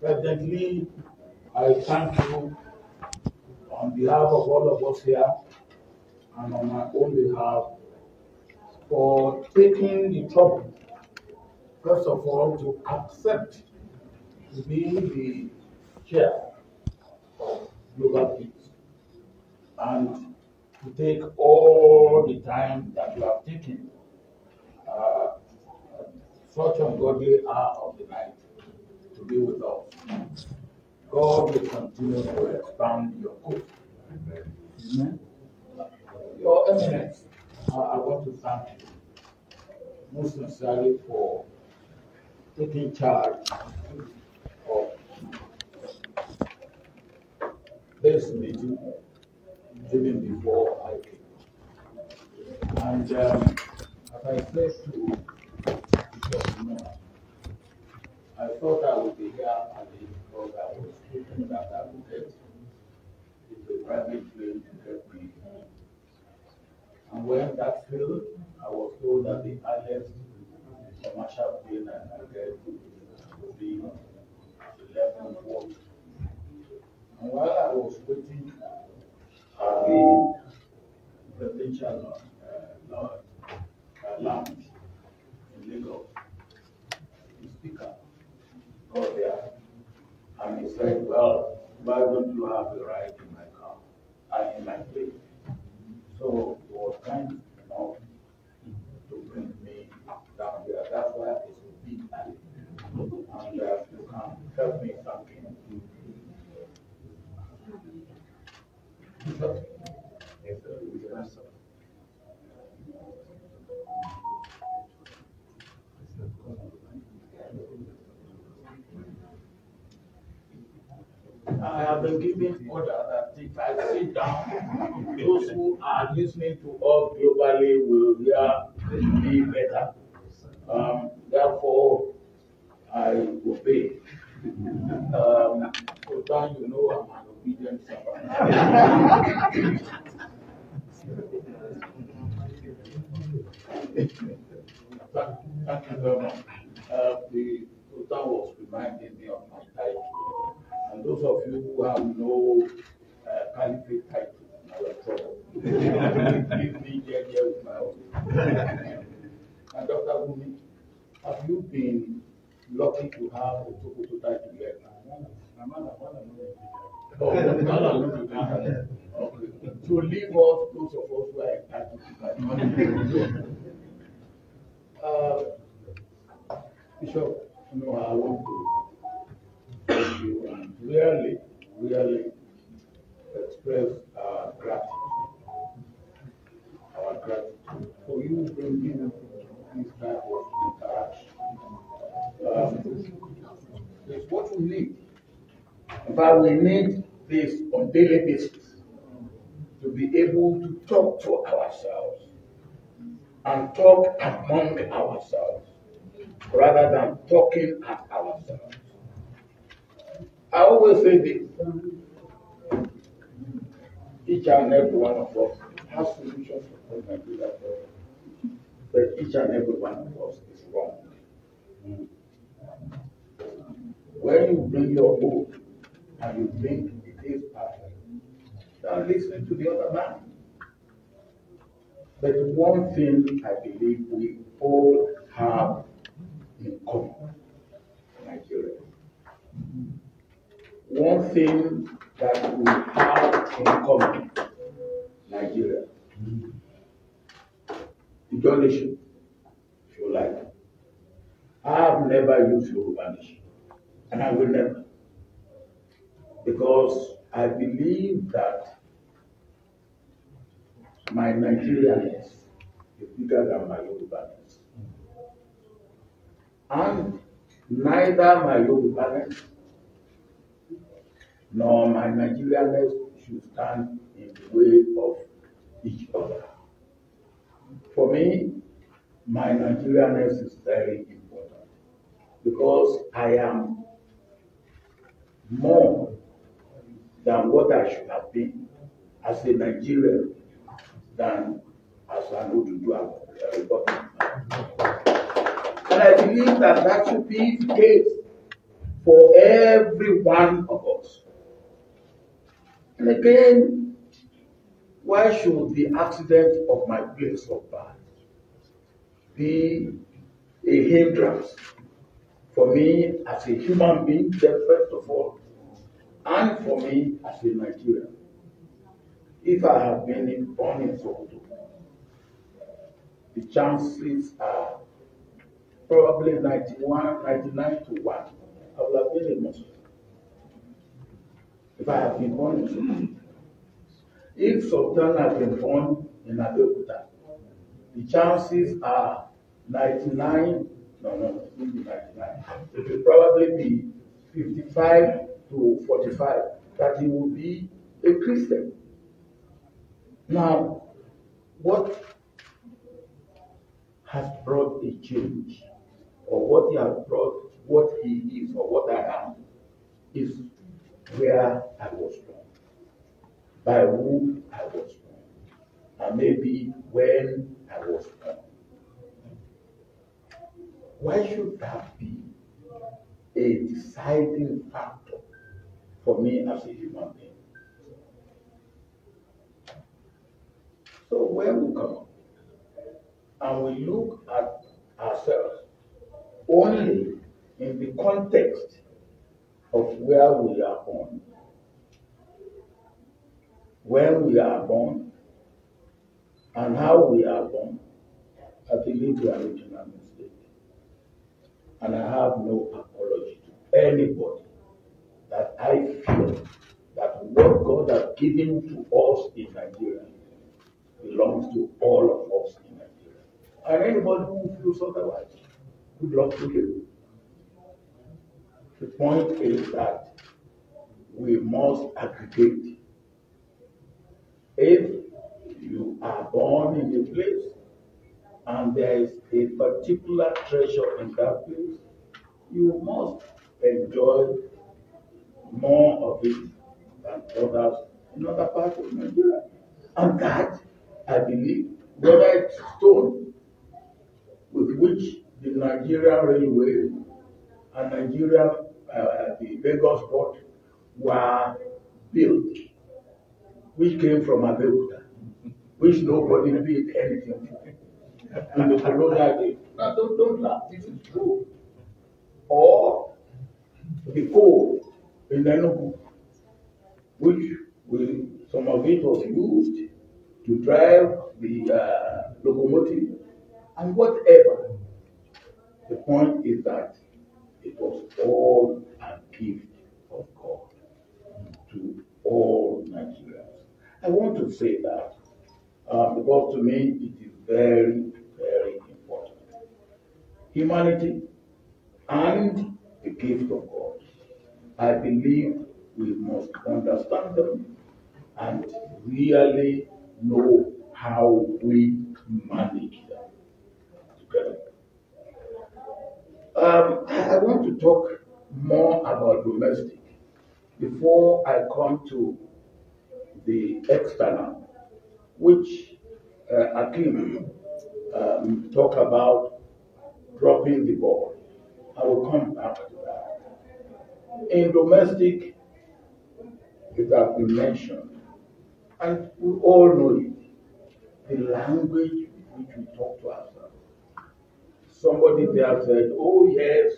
Presently, I thank you on behalf of all of us here and on my own behalf for taking the trouble, first of all, to accept to be the chair of Global Peace and to take all the time that you have taken uh, such ungodly hour of the night to be with us. God will continue to expand your coast. Amen. Your Eminence, I want to thank you most sincerely for taking charge of this meeting even before I came. And as I said to Bishop Noah, I thought I would be here early because I was hoping that I would get a private plane to get me. And when that failed, I was told that the highest commercial plane I could get would be 11:40. And while I was waiting at the presidential lounge in Lagos, the speaker got there and he said, "Well, why don't you have a ride in my car and in my plane?" So he was kind enough to bring me down there. That's why it's a big alley. And you can help me thank him. I have been given order that if I sit down, those who are listening to us globally will hear me better. Therefore, I obey. Sultan, you know I'm an obedient servant. Thank you very much. The Sultan was reminding me of my title. And those of you who have no caliphate title, now you're trouble. Leave me here with my own. And Dr. Gumi, have you been lucky to have a Sokoto title yet? Okay. To leave us, those of us who are entitled to that. Bishop, I want to thank you and really express our gratitude for you bringing this type of interaction. It's what we need. But we need this on daily basis to be able to talk to ourselves and talk among ourselves rather than talking at ourselves. I always say this, each and every one of us has solutions for Nigeria, but each and every one of us is wrong. When you bring your own and you think it is perfect, then listen to the other man. But one thing I believe we all have in common, Nigeria. One thing that we have in common, Nigeria, the donation, if you like. I have never used Yoruba nation, and I will never, because I believe that my Nigerianness is bigger than my Yoruba-ness. And neither my Yoruba-ness nor my Nigerianness should stand in the way of each other. For me, my Nigerianness is very important because I am more than what I should have been as a Nigerian than as an Oduduwa Republic. And I believe that should be the case for every one of us. And again, why should the accident of my place of birth be a hindrance for me as a human being, first of all, and for me as a Nigerian? If I have been born in Sokoto, the chances are probably 91, 99 to 1. I would have been a Muslim if I have been born in Sokoto. If Sultan has been born in Abuja, the chances are 99, it won't be 99. It will probably be 55 to 45 that he will be a Christian. Now, what has brought a change, or what he has brought, what he is, or what I am, is where I was born, by whom I was born, and maybe when I was born. Why should that be a deciding factor for me as a human being? So when we come up and we look at ourselves only in the context of where we are born, when we are born, and how we are born, I believe we are making a mistake. And I have no apology to anybody that I feel that what God has given to us in Nigeria belongs to all of us in Nigeria. And anybody who feels otherwise, good luck to you. The point is that we must aggregate. If you are born in a place and there is a particular treasure in that place, you must enjoy more of it than others in other parts of Nigeria. And that, I believe, whether it's stone with which the Nigerian Railway and the Lagos port were built, which came from Abuja, which nobody paid anything for in the colonial days. Now, don't laugh, this is true. Or the coal in Enugu, which some of it was used to drive the locomotive and whatever. The point is that it was all a gift of God to all Nigerians. I want to say that because to me it is very, very important. Humanity and the gift of God. I believe we must understand them and really know how we manage them together. I want to talk more about domestic before I come to the external, which Akim talk about dropping the ball. I will come back to that. In domestic, it has been mentioned, and we all know it, the language with which we talk to ourselves. Somebody there said, oh yes,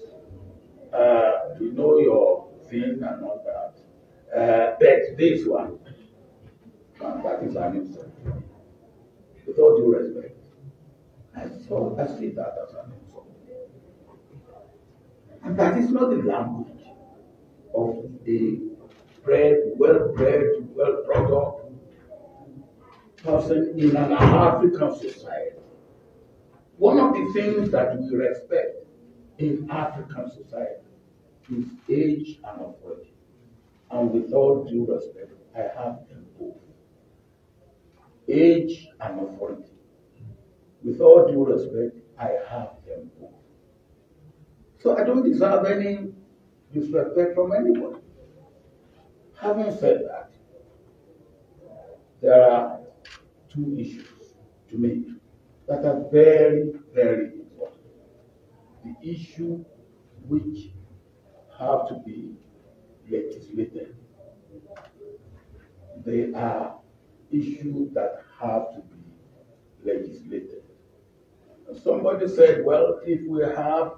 you know your thing and all that. But this one, that is an insult. With all due respect, I see that as an insult. And that is not the language of a well-bred, well-brought up person in an African society. One of the things that we respect in African society is age and authority. And with all due respect, I have them both. Age and authority. With all due respect, I have them both. So I don't deserve any disrespect from anybody. Having said that, there are two issues to me that are very, very important. The issue which have to be legislated. There are issues that have to be legislated. Somebody said, well, if we have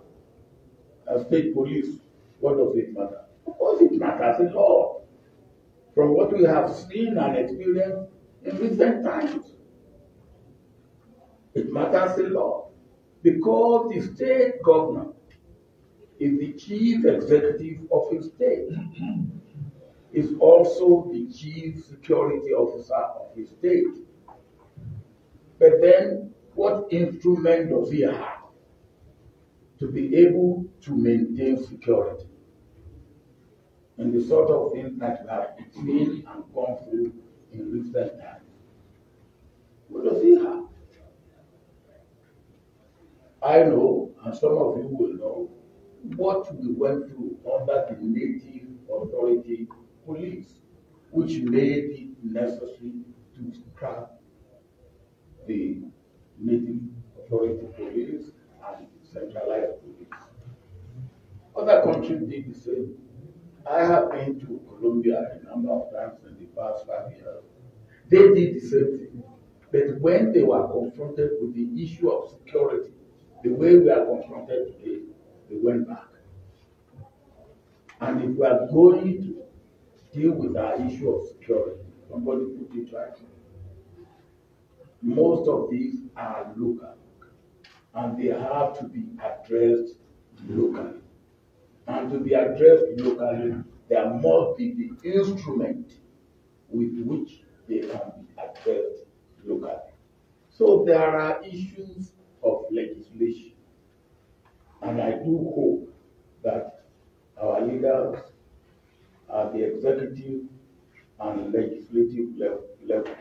a state police, what does it matter? Of course it matters a lot. From what we have seen and experienced in recent times, it matters a lot. Because the state governor is the chief executive of a state, is also the chief security officer of the state. But then, what instrument does he have to be able to maintain security? And the sort of things that we have seen and gone through in recent times. What does he have? I know, and some of you will know, what we went through under the Native Authority Police, which made it necessary to scrap the Native Authority Police and centralized police. Other countries did the same. I have been to Colombia a number of times in the past 5 years. They did the same thing. But when they were confronted with the issue of security, the way we are confronted today, they went back. And if we are going to deal with our issue of security, somebody put it right. Most of these are local, and they have to be addressed locally. And to be addressed locally, there must be the instrument with which they can be addressed locally. So there are issues of legislation, and I do hope that our leaders at the executive and legislative level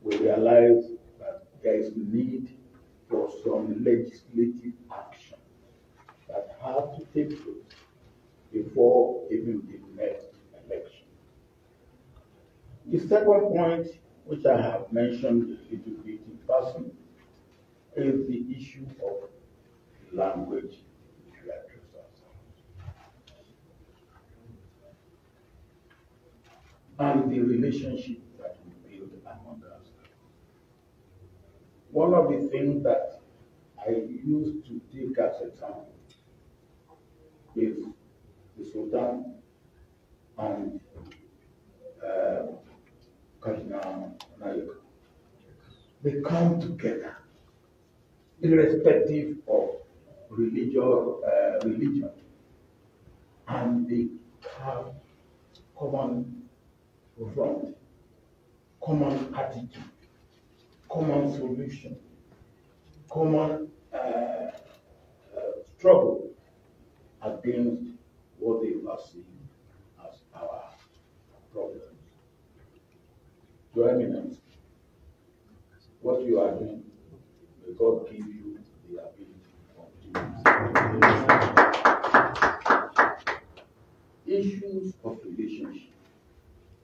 will realize that there is need for some legislative action that have to take place before even the next election. The second point, which I have mentioned a little bit in passing, is the issue of language literature and the relationship that we build among us. One of the things that I used to take as example is the Sultan and Cardinal Nayaka. They come together, irrespective of religion, and they have common front, common attitude, common solution, common struggle against what they perceive as our problems. Your Eminence, what you are doing, may God give you the ability to continue. Issues of relationship,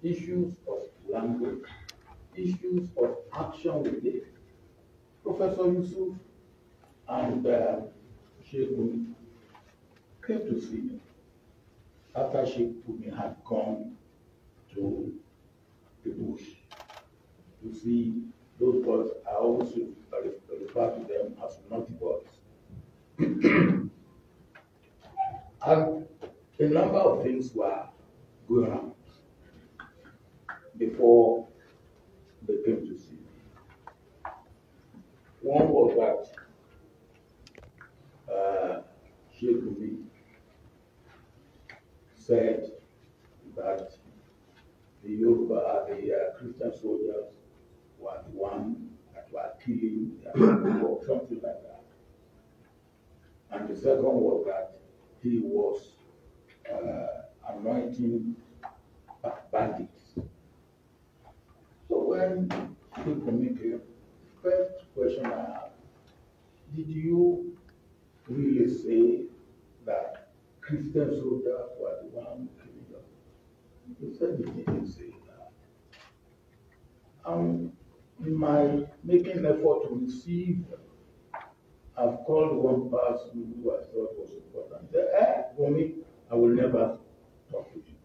issues of language, issues of action with it. Professor Yusuf and Sheikh Umi came to see me after Sheikh Umi had gone to the bush to see those boys. I always refer to them as naughty boys. And a number of things were going on before they came to see me. One was that Sheikh Umi said that the Yoruba, the Christian soldiers were the one that were killing their people or something like that. And the second was that he was anointing bandits. So when Sheikh Umi came, first question I asked, did you really say that Christian soldiers were the one killing them? He said he didn't say that. In my making effort to receive them, I've called one person who I thought was important. He said, Gumi, I will never talk to him.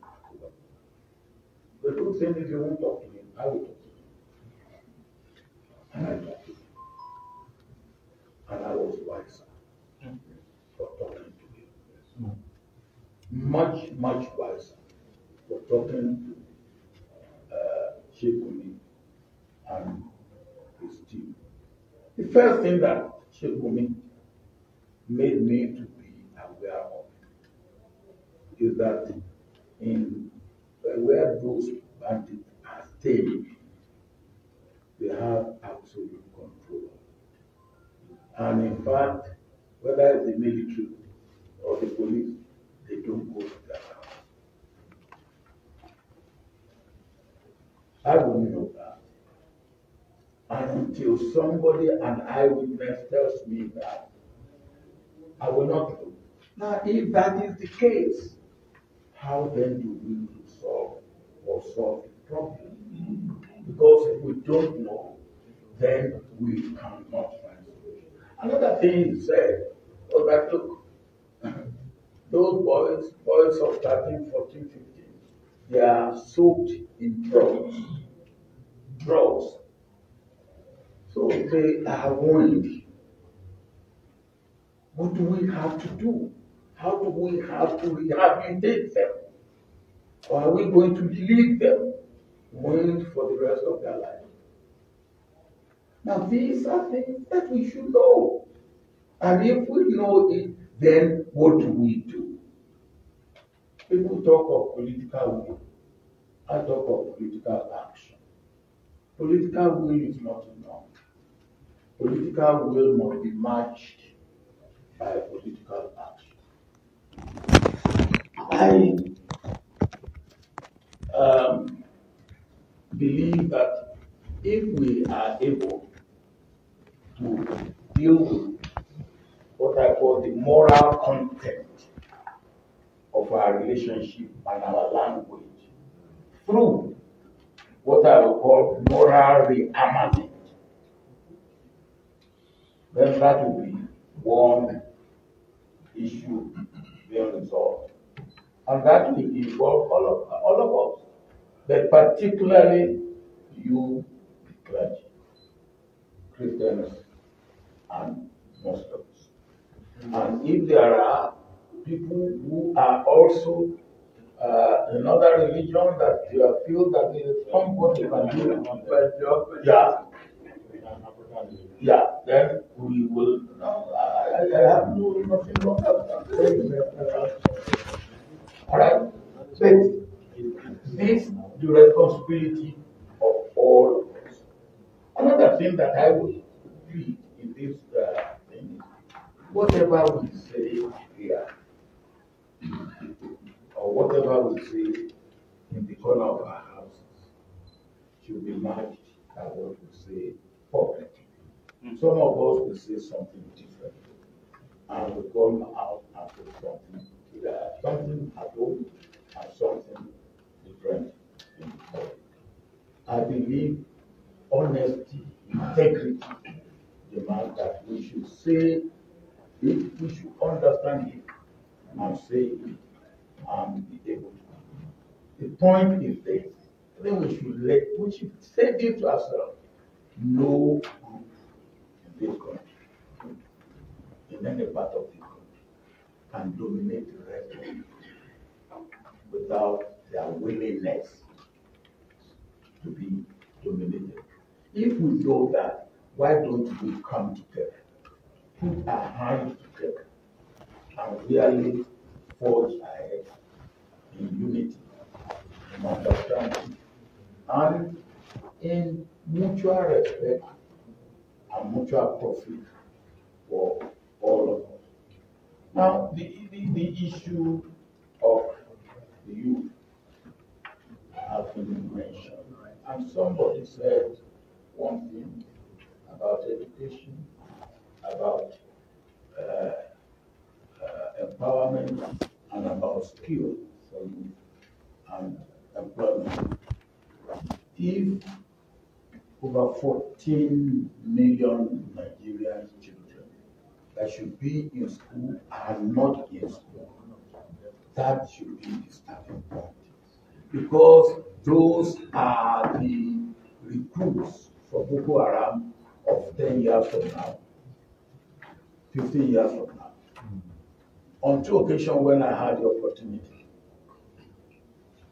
The good thing is you won't talk to him, I will talk to him. And I talked to him. And I was wiser for talking to him. Much, much wiser for talking to Shekuni and his team. The first thing that Shekuni made me to be aware of is that in where those bandits are staying, they have absolute control. And in fact, whether it's the military or the police, they don't go to their house. I wouldn't know that. And until somebody, an eyewitness, tells me that, I will not know. Now, if that is the case, how then do we solve the problem? Because if we don't know, then we cannot find solution. Another thing he said was that, look, those boys of 13, 14, 15, they are soaked in drugs. So they are ruined. What do we have to do? How do we have to rehabilitate them? Or are we going to leave them ruined for the rest of their life? Now, these are things that we should know. And if we know it, then what do we do? People talk of political will. I talk of political action. Political will is not enough. Political will must be matched by political action. I believe that if we are able to deal with what I call the moral content of our relationship and our language through what I will call moral rearmament, then that will be one issue being resolved. And that will involve all of us, but particularly you, the clergy, Christians, and Muslims. And if there are people who are also in other religions that you feel that there is somebody can do, then we will. No, I have nothing wrong about that. All right, but this is the responsibility of all of us. Another thing that I would read in this thing is whatever we say here, or whatever we say in the corner of our houses, should be matched by what we say publicly. Some of us will say something different, and we come out and say something at home and something different in public. I believe honesty, integrity demand that we should say it, we should understand it and say it and be able to. The point is this: then we should say this to ourselves. No group in this country, in any part of the country, can dominate the rest of it without their willingness to be dominated. If we know that, why don't we come together, put our hands together, and really forge ahead in unity, in understanding, and in mutual respect and mutual profit for all of us. Now, the issue of the youth has been mentioned, and somebody said one thing about education, about empowerment, and about skill for youth and employment. If over 14 million Nigerian children that should be in school are not in school, That should be the starting point. Because those are the recruits for Boko Haram of 10 years from now, 15 years from now. On two occasions when I had the opportunity,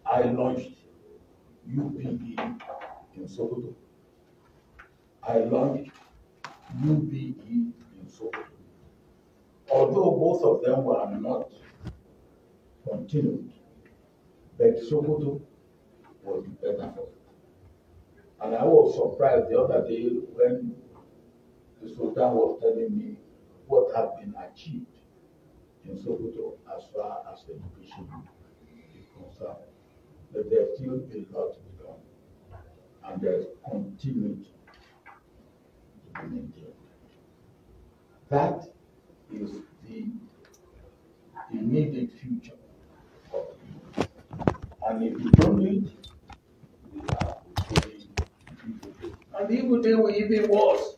I launched UPE in Sokoto. I launched UBE in Sokoto. Although both of them were not continued, but Sokoto was the better for it. And I was surprised the other day when the Sultan was telling me what had been achieved in Sokoto as far as education is concerned. But there's still a lot to be done, and there's continued to be maintained. That is the immediate future of the youth. And if we don't do it, we are going evil day. And the evil day will even worse.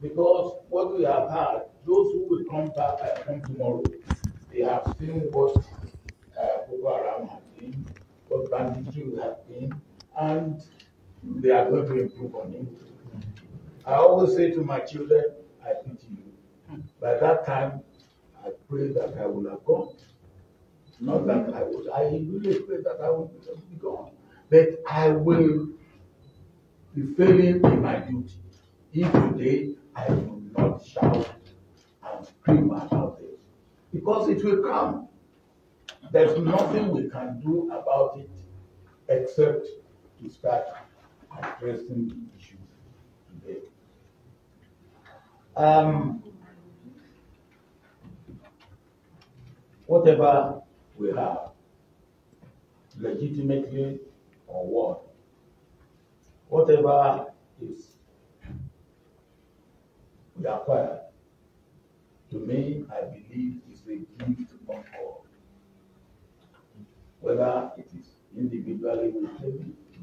Because what we have had, those who will come back come tomorrow, they have seen what Boko Haram has been, what banditry has been, and they are going to improve on it. I always say to my children, I pity you. By that time, I pray that I will have gone. Not that I would, I really pray that I will be gone. But I will be failing in my duty. If today I will not shout and scream about this. Because it will come. There's nothing we can do about it except to start addressing the issue today. Whatever we have, legitimately or what, whatever is we acquire, to me, I believe is a gift from God. Whether it is individually we claim it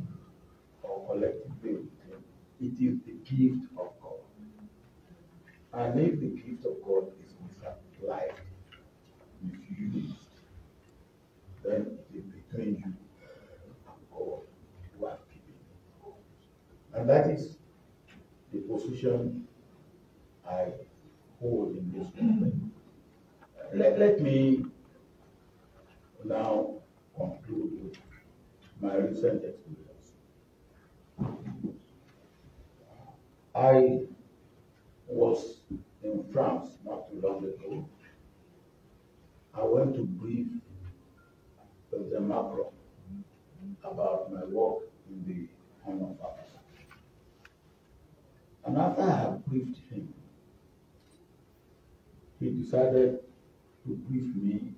or collectively we claim it, it is the gift of God. And if the gift of God is misapplied, misused, then it is between you and God who are keeping it. And that is the position I hold in this moment. Let me now conclude with my recent experience. I was in France not too long ago. I went to brief President Macron about my work in the Horn of Africa. And after I had briefed him, he decided to brief me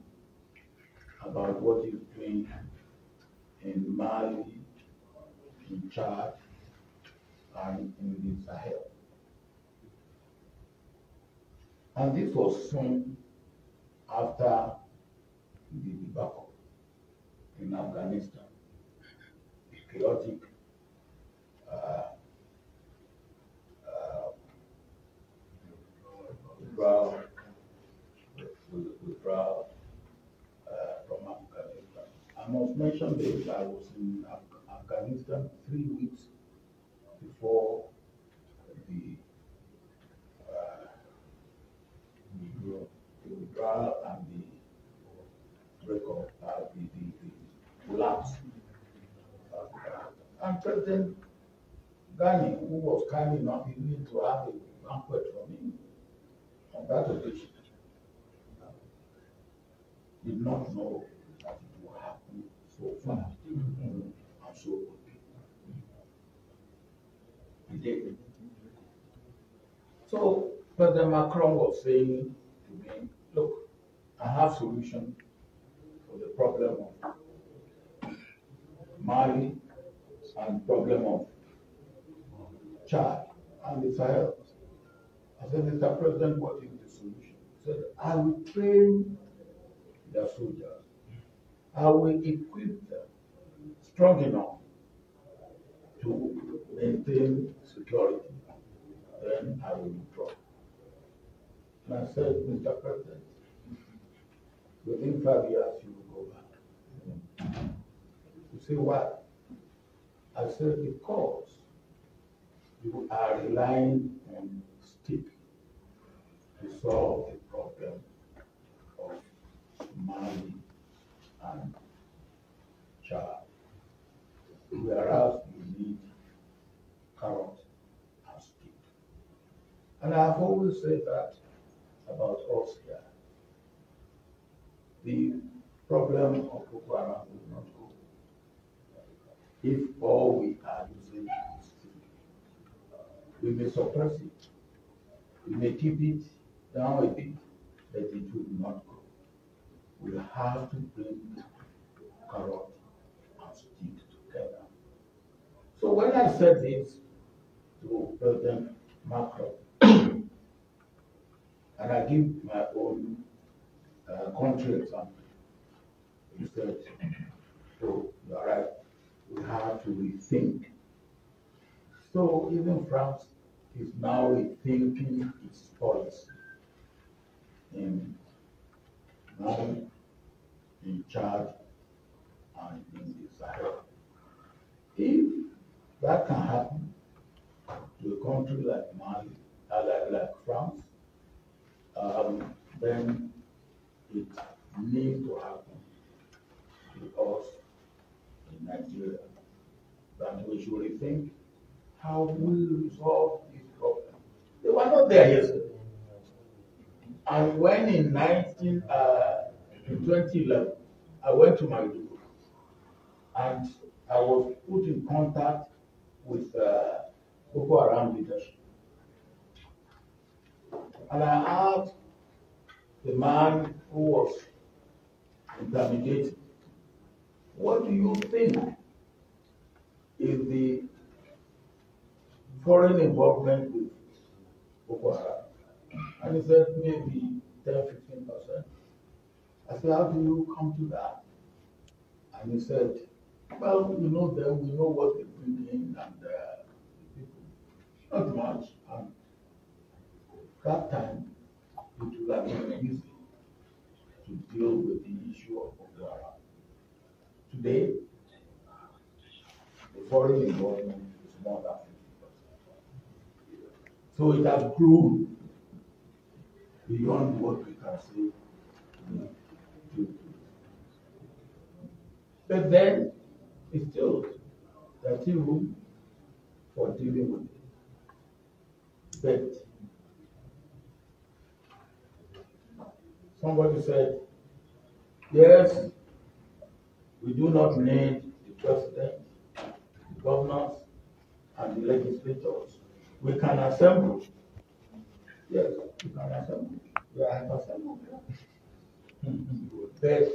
about what he's doing in Mali, in Chad, and in the Sahel. And this was soon after the debacle in Afghanistan, the chaotic withdrawal from Afghanistan. I must mention this, I was in Afghanistan 3 weeks before the withdrawal and the breakup, the collapse. And President Ghani, who was kind enough even to have a banquet for me on that occasion, did not know that it would happen so fast and so quickly. He did. So President Macron was saying to me, look, I have solution for the problem of Mali and problem of Chad and the Sahel. I said, Mr. President, what is the solution? He said, I will train their soldiers. I will equip them strong enough to maintain security. Then I will withdraw. And I said, Mr. President, within 5 years you will go back. You see why? I said because you are relying on stick to solve the problem of money and child, whereas you need carrot and stick. And I've always said that about us here. The problem of Boko Haram will not go if all we are using is stick. We may suppress it, we may keep it down a bit, but it will not go. We have to bring carrot and stick together. So when I said this to President Macron, and I give my own country example, he said, so you're right, we have to rethink. So even France is now rethinking its policy in Mali, in Chad, and in the Sahel. If that can happen to a country like Mali, like France, then it needs to happen to us in Nigeria. That we should rethink how we resolve this problem. They were not there yesterday. And when in 2011, I went to Maiduguri and I was put in contact with Boko Haram leadership. And I asked the man who was interrogating, what do you think is the foreign involvement with Boko Haram? And he said maybe 10-15%. I said, how do you come to that? And he said, well, you know them, we know what they bring in and people. Not much. And that time, it would have been easy to deal with the issue of Boko Haram. Today, the foreign involvement is more than 50%. So it has grown beyond what we can say. But then, it's still, there's still room for dealing with it. But somebody said, yes, we do not need the president, the governors, and the legislators. We can assemble. Yes, we can assemble. We have assembled. But there is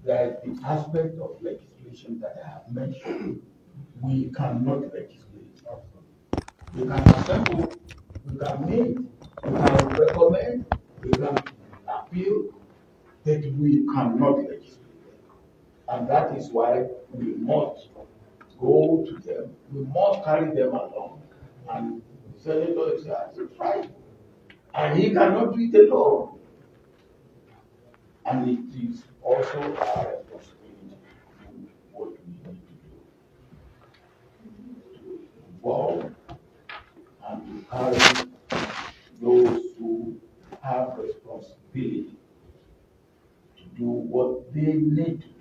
the aspect of legislation that I have mentioned. We cannot legislate. We can assemble, we can meet, we can recommend, we can appeal, but we cannot legislate. And that is why we must go to them, we must carry them along. And the senator says, right. And he cannot do it alone. And it is also our responsibility to do what we need to do. To involve and to carry those who have responsibility to do what they need to do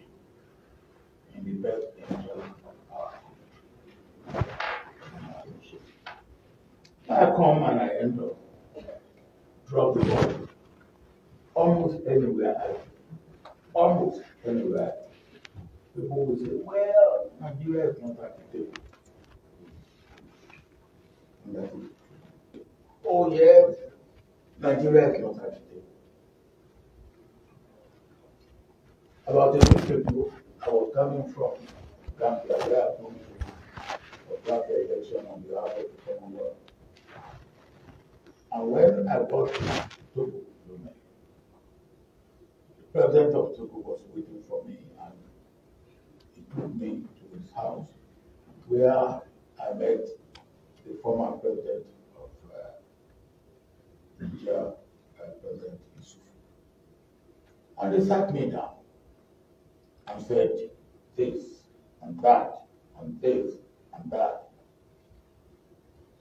in the best interest of our country. I come and I end up, drop the ball. Almost anywhere I go. Almost anywhere. People will say, well, Nigeria is not at the table. And that's it. Oh yes, Nigeria is not at the table. About a week ago, I was coming from Gambia, where I'm going to conduct the election on behalf of the Commonwealth. And when I got to Togo, the president of Togo was waiting for me and he took me to his house where I met the former president of Abuja, President Yusuf. And they sat me down and said this and that and this and that.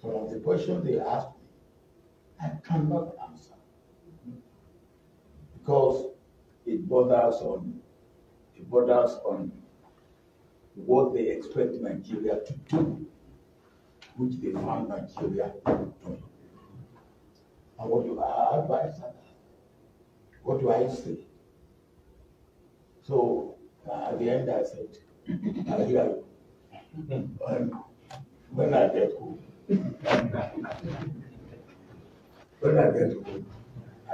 Some of the questions they asked me, I cannot answer because it borders on what they expect Nigeria to do, which they found Nigeria doing. And what do I advise on that? What do I say? So at the end I said, I hear you. And when I get home, I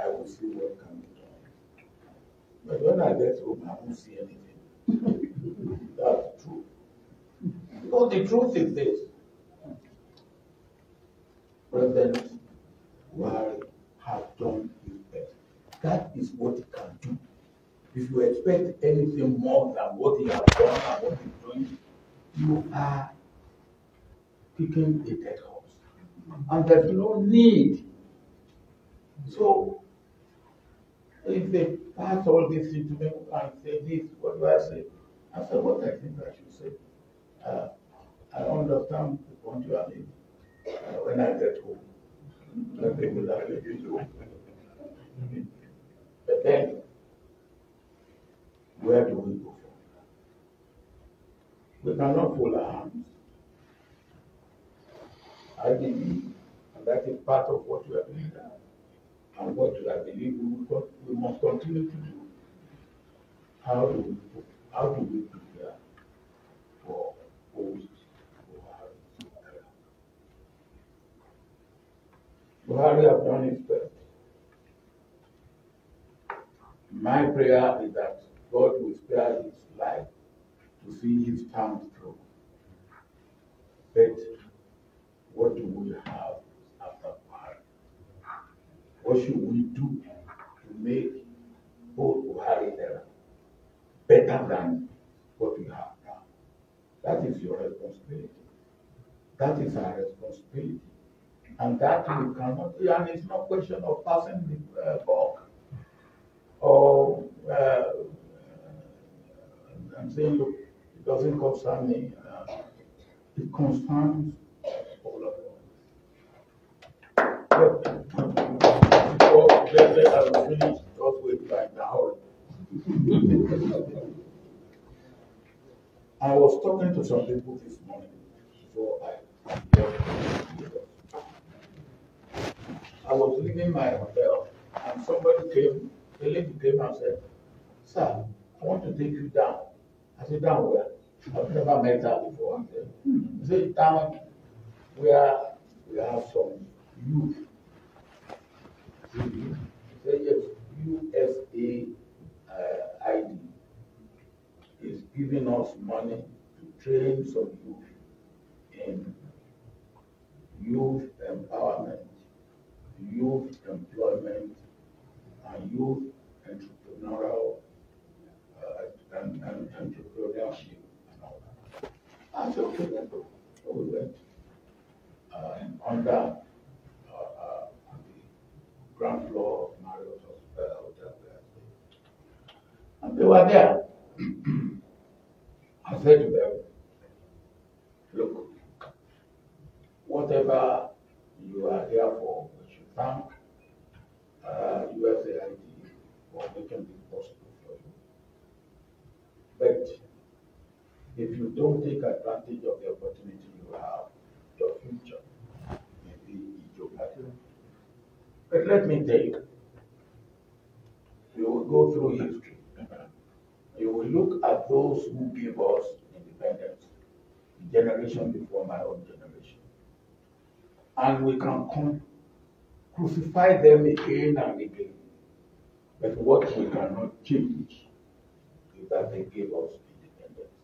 will see what can be done. But when I get home, I won't see anything. That's true. Because the truth is this. President Buhari have done his best. That is what he can do. If you expect anything more than what he has done and what he's doing, you are picking a dead horse. And there's no need. So, if they pass all this into me and say this, what do I say? I say what I think I should say. I understand the point you are making. When I get home, let me will let you do. But then, where do we go from? We cannot fold our hands. I believe, and that is part of what we are doing now, and what I believe we must continue to do. How do we prepare for post Buhari? Buhari have done his best. My prayer is that God will spare his life to see his term through. But what do we have after Buhari? What should we do to make both Buhari era better than what we have now? That is your responsibility. That is our responsibility. And that we cannot, and it's not a question of passing the buck or and saying, look, it doesn't concern me. It concerns all of us. But before I will finish, just wait right now. I was talking to some people this morning before I was leaving my hotel and a lady came and said, sir, I want to take you down. I said, down where? I've never met her before. I said, down where we have some youth. He said, yes, USA ID is giving us money to train some youth in youth empowerment, youth employment, and youth entrepreneurial and entrepreneurship and all that. I said, okay, let's go. So we went under the ground floor of Marriott Hotel. And they were there. I said to them, look, whatever you are here for, we should thank USAID for making it possible for you. But if you don't take advantage of the opportunity you have, your future may be in jeopardy. But let me tell you, you will go through history. You will look at those who gave us independence, the generation before my own generation. And we can crucify them again and again. But what we cannot change is that they gave us independence.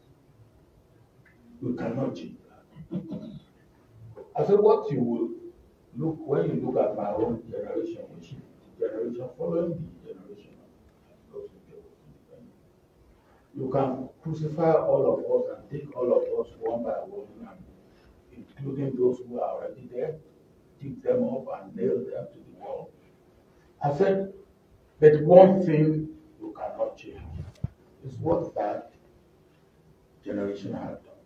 We cannot change that. I said, what you will look, when you look at my own generation, which is the generation following the generation of those who gave us independence, you can crucify all of us and take all of us one by one, and including those who are already there, pick them up and nail them to the wall. I said, but one thing you cannot is what that generation had done.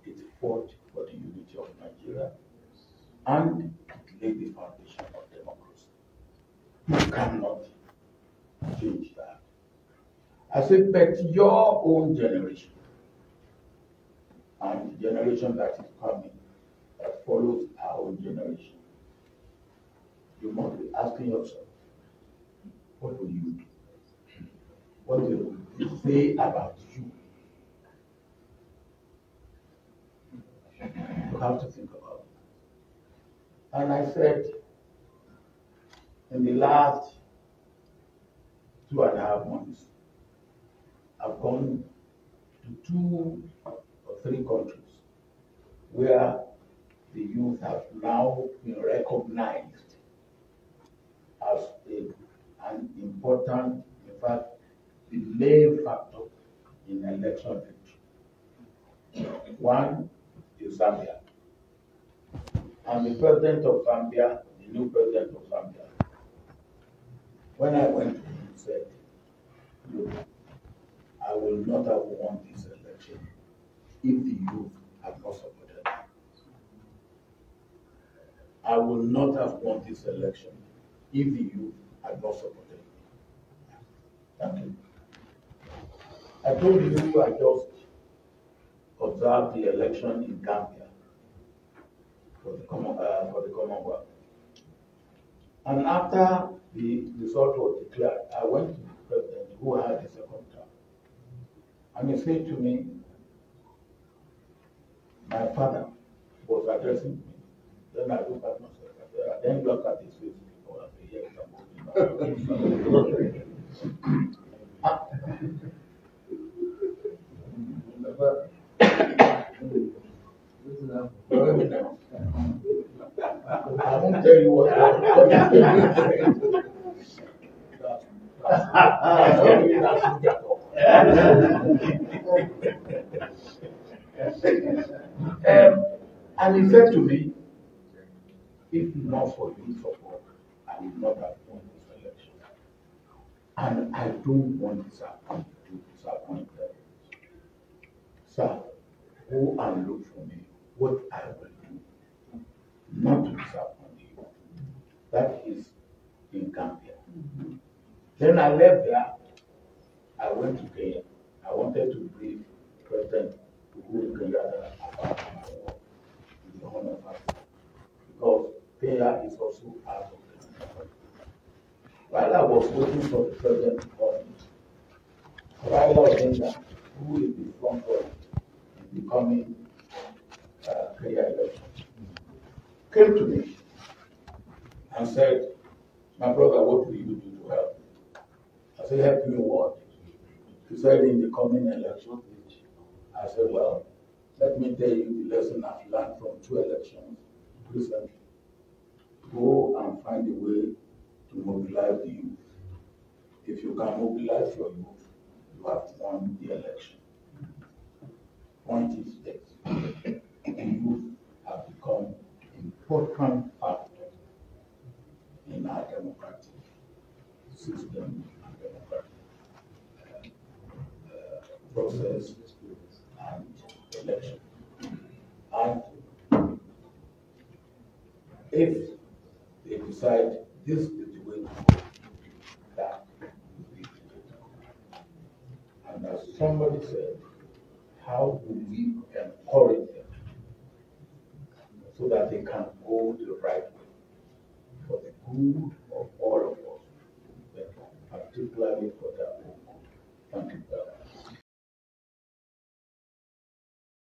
It fought for the unity of Nigeria and it laid the foundation of democracy. You cannot change that. I said, but your own generation and the generation that is coming, that follows our own generation, you must be asking yourself, what will you do? What will they say about you? You have to think about it. And I said, in the last 2.5 months, I've gone to 2 or 3 countries where the youth have now been recognized as an important, in fact, the main factor in election victory. One is Zambia. And the president of Zambia, the new president of Zambia, when I went to him, he said, look, I will not have won this election if the youth had not supported me. I will not have won this election if the youth had not supported me. Thank you. I told you I just observed the election in Gambia for the Commonwealth. And after the result was declared, I went to the president who had the second term. And he said to me, my father was addressing me. Then I look at myself, I then look at his face before I say, yes, I'm voting. I won't tell you what and he said to me, if not for your support, I would not have won this election. And I don't want to disappoint them. Sir, go and look for me what I will do, not to disappoint you. That is in Gambia. Then I left there. I went to Kenya. I wanted to brief President Uhuru Kenyatta about my work in the Horn of Africa, because Kenya is also part of the. While I was waiting for the president to call me, Raila Odinga, who is the front runner in the coming Kenya election, came to me and said, my brother, what will you do to help me? I said, help me what? He said, in the coming election. I said, well, let me tell you the lesson I've learned from 2 elections recently. Go and find a way to mobilize the youth. If you can mobilize your youth, you have won the election. Point is this. The youth have become important factor in our democratic system and democratic process and election. And if they decide this is the way to go, that will be it. And as somebody said, how do we encourage them so that they can go the right way for the good of all of us, but particularly for their own good? Thank you.